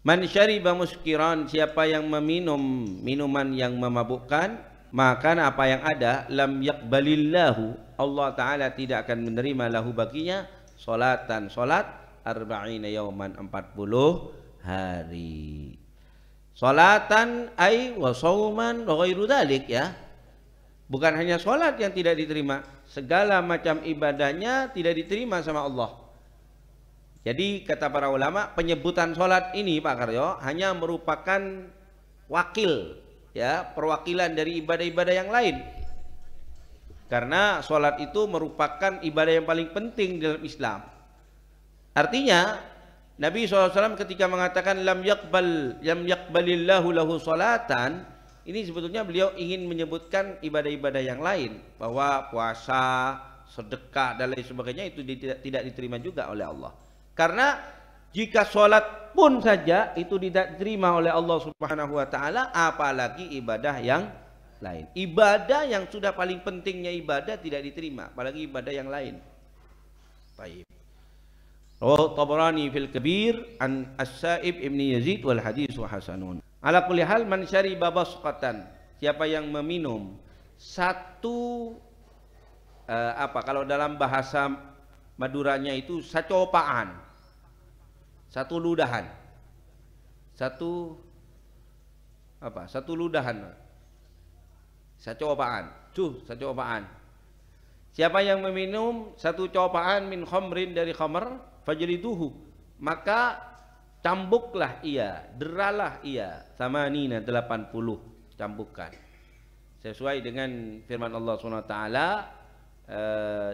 Man syariba muskiran, siapa yang meminum minuman yang memabukkan, maka apa yang ada, lam yaqbalillahu, Allah Ta'ala tidak akan menerima lahu baginya solatan, solat arba'ina yauman, 40 hari. Solatan ay wa sauman wa ghairu dzalik, ya. Bukan hanya solat yang tidak diterima, segala macam ibadahnya tidak diterima sama Allah. Jadi kata para ulama, penyebutan solat ini Pak Karyo hanya merupakan wakil, ya, perwakilan dari ibadah-ibadah yang lain. Karena solat itu merupakan ibadah yang paling penting dalam Islam. Artinya Nabi SAW ketika mengatakan lam yaqbalillahu lahu solatan, ini sebetulnya beliau ingin menyebutkan ibadah-ibadah yang lain, bahwa puasa, sedekah dan lain sebagainya itu tidak diterima juga oleh Allah. Karena jika sholat pun saja itu tidak diterima oleh Allah Subhanahu wa Ta'ala, apalagi ibadah yang lain. Ibadah yang sudah paling pentingnya ibadah tidak diterima, apalagi ibadah yang lain. Baik. Rawahu Tabarani fil Kabir an As-Sa'ib ibn Yazid wal haditsu hasanun. Ala kulli hal, man syariba basqatan, siapa yang meminum satu kalau dalam bahasa Maduranya itu sacopaan, satu ludahan, satu ludahan, sacopaan, sacopaan. Siapa yang meminum satu copaan min khamrin, dari khamr, fajliduhu, maka cambuklah ia, deralah ia, samanina, 80 cambukan. Sesuai dengan firman Allah SWT,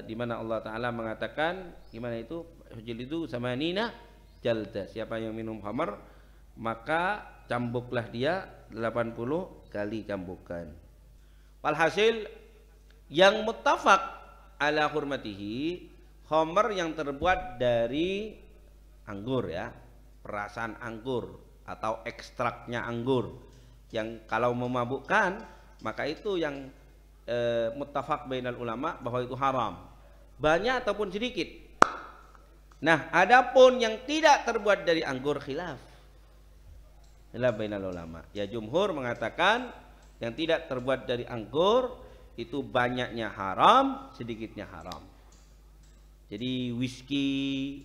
di mana Allah Ta'ala mengatakan, gimana itu, fajlidu samanina jalda, siapa yang minum khamr maka cambuklah dia 80 kali cambukan. Walhasil yang muttafaq ala hurmatihi, khamr yang terbuat dari anggur, ya, perasan anggur atau ekstraknya anggur, yang kalau memabukkan maka itu yang muttafaq bainal ulama bahwa itu haram, banyak ataupun sedikit. Nah, adapun yang tidak terbuat dari anggur, khilaf bainal ulama. Ya, jumhur mengatakan yang tidak terbuat dari anggur itu banyaknya haram, sedikitnya haram. Jadi whisky,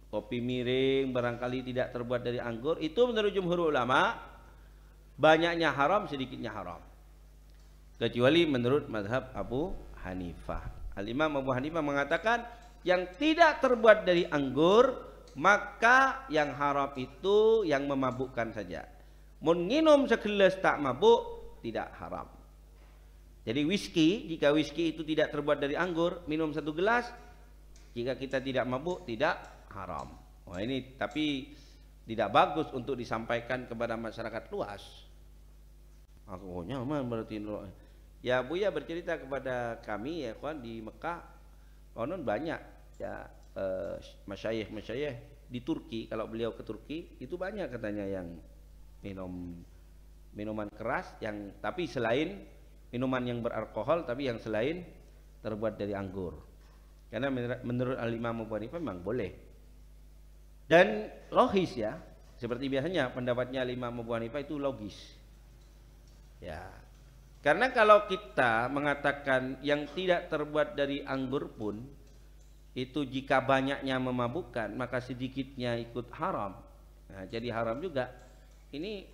kopi miring barangkali tidak terbuat dari anggur, itu menurut jumhur ulama banyaknya haram, sedikitnya haram. Kecuali menurut mazhab Abu Hanifah. Al-Imam Abu Hanifah mengatakan yang tidak terbuat dari anggur, maka yang haram itu yang memabukkan saja. Mun nginum segelas tak mabuk, tidak haram. Jadi whisky, jika whisky itu tidak terbuat dari anggur, minum satu gelas, jika kita tidak mabuk, tidak haram. Wah, ini tapi tidak bagus untuk disampaikan kepada masyarakat luas. Aku nyaman berarti. Ya, Buya bercerita kepada kami, ya kawan, di Mekah konon banyak, ya, masyayikh di Turki. Kalau beliau ke Turki itu banyak katanya yang minum minuman keras, yang tapi selain minuman yang beralkohol, tapi yang selain terbuat dari anggur. Karena menurut Al-Imam Abu Hanifah memang boleh. Dan logis, ya, seperti biasanya pendapatnya Al-Imam Abu Hanifah itu logis. Ya. Karena kalau kita mengatakan yang tidak terbuat dari anggur pun itu jika banyaknya memabukkan, maka sedikitnya ikut haram. Nah, jadi haram juga. Ini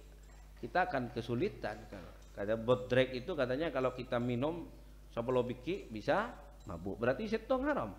kita akan kesulitan. Kata bodrek itu katanya kalau kita minum 10 biji bisa mabuk, berarti setong haram.